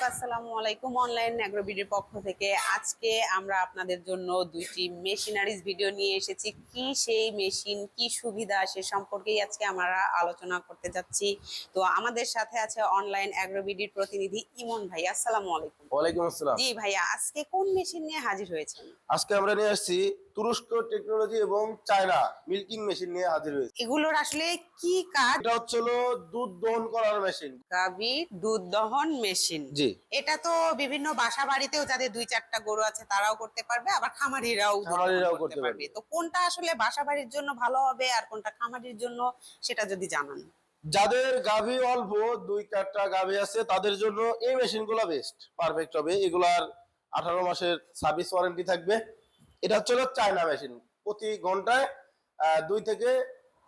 আসসালামু আলাইকুম, অনলাইন অ্যাগ্রোবিডির পক্ষ থেকে আজকে আমরা আপনাদের জন্য দুইটি মেশিনারিজ ভিডিও নিয়ে এসেছি। কি সেই মেশিন, কি সুবিধা, সে সম্পর্কেই আজকে আমরা আলোচনা করতে যাচ্ছি। তো আমাদের সাথে আছে অনলাইন অ্যাগ্রোবিডির প্রতিনিধি ইমন ভাই। আসসালামু আলাইকুম। ওয়ালাইকুম আসসালাম। জি ভাইয়া, আজকে কোন মেশিন নিয়ে হাজির হয়েছেন? আজকে আমরা নিয়ে আসছি তুরস্ক টেকনোলজি এবং চায়না মিল্কিং মেশিন নিয়ে হাজির হয়েছে। এগুলোর আসলে কি কাজ? এটা হচ্ছিল দুধ দহন করার মেশিন। গাভী দুধ দহন মেশিন। জি। এটা তো বিভিন্ন বাসা বাড়িতেও যাদের 2-4টা গরু আছে তারাও করতে পারবে, আবার খামারিরাও দুধ দহন করতে পারবে। তো কোনটা আসলে বাসা বাড়ির জন্য ভালো হবে আর কোনটা খামারির জন্য, সেটা যদি জানান। যাদের গাভী অল্প 2-4টা গাভী আছে তাদের জন্য এই মেশিনগুলো বেস্ট পারফেক্ট হবে। এগুলার 18 মাসের সার্ভিস ওয়ারেন্টি থাকবে। এটা হচ্ছে চায়না মেশিন। প্রতি ঘন্টায় 2 থেকে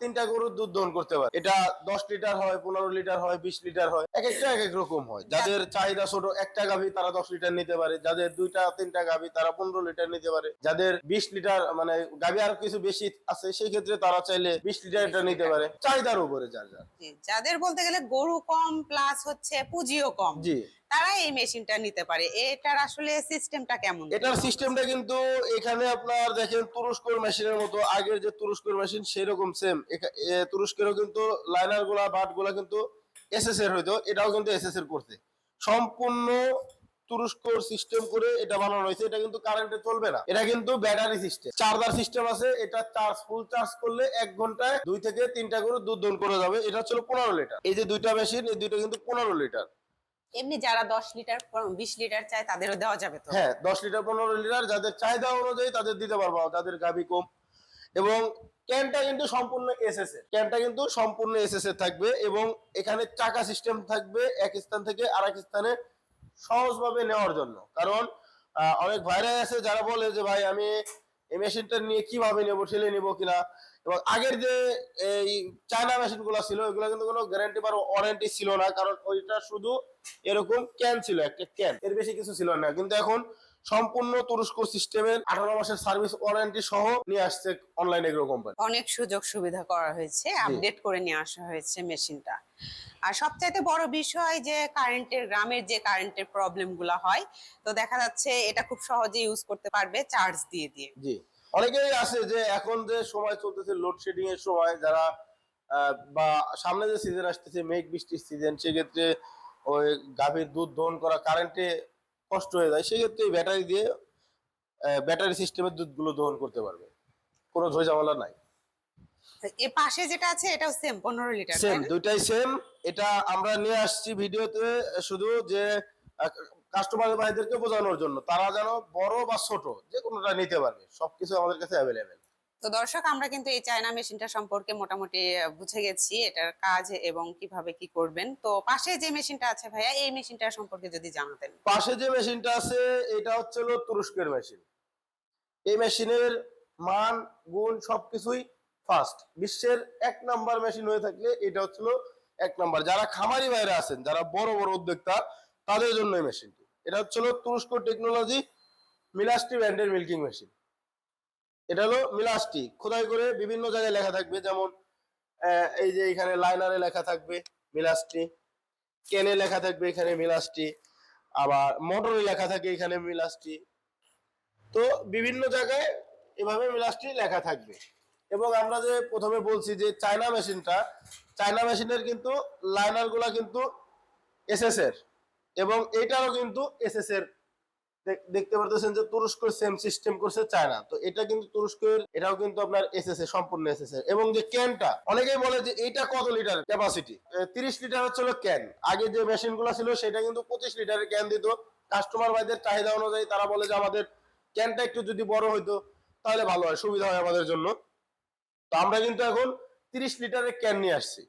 3টা গরুর দুধ দহন করতে পারে। এটা 10 লিটার হয়, 15 লিটার হয়, 20 লিটার হয়, এক একটা এক এক রকম হয়। যাদের চাহিদা ছোট, একটা গাভী তারা 10 লিটার নিতে পারে। যাদের 2-3টা গাভী তারা 15 লিটার নিতে পারে। যাদের 20 লিটার মানে গাভী আর কিছু বেশি আছে সেই ক্ষেত্রে তারা চাইলে 20 লিটার এটা নিতে পারে। চাহিদার উপরে যার যার। যাদের বলতে গেলে গরু কম প্লাস হচ্ছে পুঁজিও কম, জি, তারা এই মেশিনটা নিতে পারে। এটার আসলে সিস্টেমটা কেমন? এটার সিস্টেমটা কিন্তু এখানে আপনার দেখেন তুরস্কের মেশিনের মতো, আগের যে তুরস্কের মেশিন সেরকম সেম। তুরস্কেরও কিন্তু লাইনার গুলা বাট গুলা কিন্তু এসএস এর হইতো, এটাও কিন্তু এসএস এর করতে সম্পূর্ণ তুরস্কর সিস্টেম করে এটা বানানো হয়েছে। এটা কিন্তু কারেন্টে চলবে না, এটা কিন্তু ব্যাটারি সিস্টেম, চার্জার সিস্টেম আছে। এটা ফুল চার্জ করলে 1 ঘন্টায় 2 থেকে 3টা করে দুধ দহন করে যাবে। এটা হচ্ছে 15 লিটার। এই যে দুইটা মেশিন, এই দুইটা কিন্তু 15 লিটার। এমনি যারা 10 লিটার 20 লিটার চায় তাদেরও দেওয়া যাবে তো? হ্যাঁ, 10 লিটার 15 লিটার যাদের চাহিদা অনুযায়ী তাদের দিতে পারবো, যাদের গাভী কম। এবং ক্যানটা কিন্তু সম্পূর্ণ এসএস এর, ক্যানটা কিন্তু সম্পূর্ণ এসএস এর থাকবে। এবং এখানে চাকা সিস্টেম থাকবে এক স্থান থেকে আরেক স্থানে সহজভাবে নেওয়ার জন্য। কারণ অনেক ভাইরাই আছে যারা বলে যে ভাই আমি এই মেশিনটা নিয়ে কিভাবে নেবো, ঠেলে নেবো কিনা। এবং আগের যে এই চায়না মেশিন গুলা ছিল ওইগুলো কিন্তু কোনো গ্যারান্টি বা ওয়ারেন্টি ছিল না, কারণ ওইটা শুধু এরকম ক্যান ছিল, একটা ক্যান, এর বেশি কিছু ছিল না। কিন্তু এখন সম্পূর্ণ তুরস্ক সিস্টেমের 18 মাসের সার্ভিস ওয়ারেন্টি সহ নিয়ে আসছে অনলাইন এগ্রো কোম্পানি। অনেক সুযোগ সুবিধা করা হয়েছে, আপডেট করে নিয়ে আসা হয়েছে মেশিনটা। আর সবচাইতে বড় বিষয় যে গ্রামের যে কারেন্টের প্রবলেম গুলা হয়, তো দেখা যাচ্ছে এটা খুব সহজে ইউজ করতে পারবে চার্জ দিয়ে দিয়ে। জি, অনেকেই আছে যে এখন যে সময় চলতেছে লোডশেডিং এর সময়, যারা বা সামনে যে সিজন আসতেছে মেঘ বৃষ্টির সিজন, সেক্ষেত্রে ওই গাভীর দুধ দহন করা কারেন্টে কষ্ট হয়ে যায়, সেক্ষেত্রে ব্যাটারি দিয়ে ব্যাটারি সিস্টেমের দুধগুলো দহন করতে পারবে, কোনো ঝামেলা নাই। এ পাশে যেটা আছে এটাও সেম 15 লিটার, সেম, দুইটাই সেম। এটা আমরা নিয়ে আসছি ভিডিওতে শুধু যে কাস্টমার ভাইদেরকে বোঝানোর জন্য, তারা যেন বড় বা ছোট যে কোনোটা নিতে পারবে, সবকিছু আমাদের কাছে অ্যাভেলেবেল। তো দর্শক, আমরা কিন্তু এই চায়না মেশিনটা সম্পর্কে মোটামুটি বুঝে গেছি, এটার কাজ এবং কিভাবে কি করবেন। তো পাশে যে মেশিনটা আছে ভাইয়া, এই মেশিনটা সম্পর্কে যদি জানাতেন। পাশে যে মেশিনটা আছে এটা হচ্ছে তুরস্কের মেশিন। এই মেশিনের মান গুণ সবকিছুই ফার্স্ট, বিশ্বের 1 নাম্বার মেশিন হয়ে থাকলে এটা হচ্ছিল 1 নাম্বার। যারা খামারি ভাইরা আছেন, যারা বড় বড় উদ্যোক্তা, তাদের জন্য এই মেশিনটি। এটা হচ্ছিল তুরস্ক টেকনোলজি মিলাস্টি ব্র্যান্ডের মিল্কিং মেশিন। এটা হলো মিলাস্টি, খোদাই করে বিভিন্ন জায়গায় লেখা থাকবে, যেমন এই যে এখানে লাইনারে লেখা থাকবে মিলাস্টি, কেনে লেখা থাকবে এখানে মিলাস্টি, আবার মোটরে লেখা থাকে এখানে মিলাস্টি। তো বিভিন্ন জায়গায় এভাবে মিলাস্টি লেখা থাকবে। এবং আমরা যে প্রথমে বলছি যে চায়না মেশিনটা, চায়না মেশিনের কিন্তু লাইনার গুলা কিন্তু এসএস এর, এবং এটারও কিন্তু এসএস এর। দেখতে পারতেছেন যে তুরস্কের সেম সিস্টেম করছে চায়না, তো এটা কিন্তু তুরস্কের, এটাও কিন্তু আপনার এসএস এর, সম্পূর্ণ এসএস এর। এবং যে ক্যানটা, অনেকেই বলে যে এটা কত লিটার ক্যাপাসিটি, 30 লিটার হচ্ছিল ক্যান। আগে যে মেশিন গুলো ছিল সেটা কিন্তু 25 লিটারের ক্যান দিত। কাস্টমার ভাইদের চাহিদা অনুযায়ী তারা বলে যে আমাদের ক্যানটা একটু যদি বড় হইতো তাহলে ভালো হয়, সুবিধা হয় আমাদের জন্য। তো আমরা কিন্তু এখন 30 লিটারের ক্যান নিয়ে আসছি।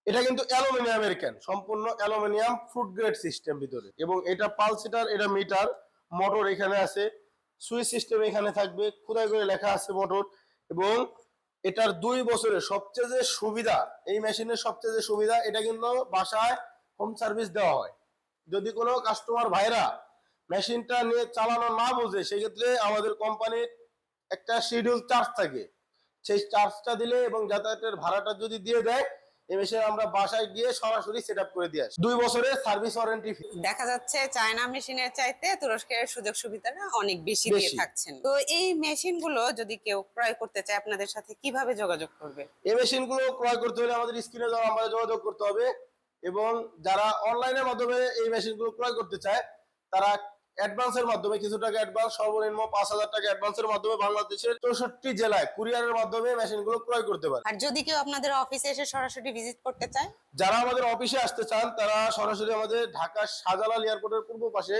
এটা কিন্তু অ্যালুমিনিয়ামের ক্যান, সম্পূর্ণ অ্যালুমিনিয়াম ফুড গ্রেড সিস্টেম ভিতরে। এবং এটা পালসিটার, এটা মিটার, মোটর এখানে আছে, সুইচ সিস্টেম এখানে থাকবে, খোদাই করে লেখা আছে মোটর। এবং এটার 2 বছরের সবচেয়ে যে সুবিধা, এই মেশিনের সবচেয়ে যে সুবিধা, এটা কিন্তু বাসায় হোম সার্ভিস দেওয়া হয়। যদি কোনো কাস্টমার ভাইরা মেশিনটা নিয়ে চালানো না বোঝে, সেক্ষেত্রে আমাদের কোম্পানির একটা শিডিউল চার্জ থাকে, সেই চার্জটা দিলে এবং যাতায়াতের ভাড়াটা যদি দিয়ে দেয়, এই মেশিন আমরা বাসায় গিয়ে সরাসরি সেট আপ করে দিয়ে আসি। 2 বছরের সার্ভিস ওয়ারেন্টি। দেখা যাচ্ছে চায়না মেশিনের চাইতে তুরস্কের সুযোগ সুবিধাটা অনেক বেশি দিয়ে বেশি। থাকছেন। তো এই মেশিন গুলো যদি কেউ ক্রয় করতে চায় আপনাদের সাথে কিভাবে যোগাযোগ করবে? এই মেশিনগুলো ক্রয় করতে হলে আমাদের স্ক্রিনে দেওয়া আমাদের যোগাযোগ করতে হবে, এবং যারা অনলাইনের মাধ্যমে এই মেশিনগুলো ক্রয় করতে চায় তারা অ্যাডভান্সের মাধ্যমে কিছু টাকা অ্যাডভান্স, সর্বনিম্ন 5,000 টাকা অ্যাডভান্সের মাধ্যমে বাংলাদেশের 64 জেলায় কুরিয়ারের মাধ্যমে মেশিনগুলো ক্রয় করতে পারে। আর যদি কেউ আপনাদের অফিসে এসে সরাসরি ভিজিট করতে চায়? যারা আমাদের অফিসে আসতে চান তারা সরাসরি আমাদের ঢাকা শাহজালাল এয়ারপোর্টের পূর্ব পাশে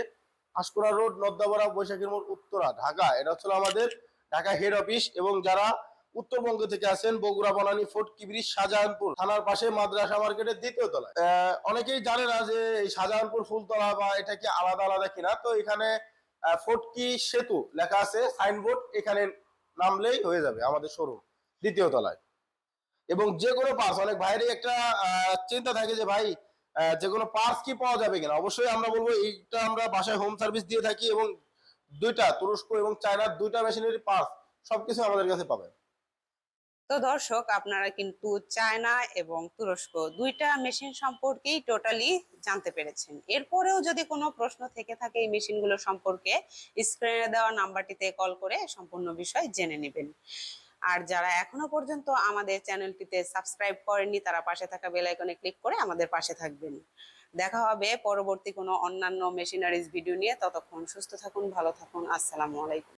আশকুরা রোড, নদ্দাপাড়া, বৈশাখীর মোড়, উত্তরা, ঢাকা, এটা হচ্ছে আমাদের ঢাকা হেড অফিস। এবং যারা উত্তরবঙ্গ থেকে আসেন, বগুড়া, বনানী, ফোর্ট কিবরিজ, শাহজাহানপুর থানার পাশে মাদ্রাসা মার্কেটের 2য় তলায়। অনেকেই জানে না যে এই শাহজাহানপুর ফুলতলা বা এটা কি আলাদা আলাদা কিনা। তো এখানে ফোর্টকি সেতু লেখা আছে সাইনবোর্ড, এখানে নামলেই হয়ে যাবে আমাদের শোরুম 2য় তলায়। এবং যে কোনো পার্টস, অনেক ভাইয়েরই একটা চিন্তা থাকে যে ভাই যে কোনো পার্টস কি পাওয়া যাবে কিনা। অবশ্যই আমরা বলবো এইটা আমরা বাসায় হোম সার্ভিস দিয়ে থাকি, এবং 2টা তুরস্ক এবং চায়নার 2টা মেশিনের পার্টস সবকিছু আমাদের কাছে পাবেন। তো দর্শক, আপনারা কিন্তু চায়না এবং তুরস্ক দুইটা মেশিন সম্পর্কেই টোটালি জানতে পেরেছেন। এরপরেও যদি কোনো প্রশ্ন থেকে থাকে এই মেশিনগুলো সম্পর্কে, স্ক্রিনে দেওয়া নাম্বারটিতে কল করে সম্পূর্ণ বিষয় জেনে নেবেন। আর যারা এখনো পর্যন্ত আমাদের চ্যানেলটিতে সাবস্ক্রাইব করেননি তারা পাশে থাকা বেল আইকনে ক্লিক করে আমাদের পাশে থাকবেন। দেখা হবে পরবর্তী কোনো অন্যান্য মেশিনারিজ ভিডিও নিয়ে। ততক্ষণ সুস্থ থাকুন, ভালো থাকুন। আসসালামু আলাইকুম।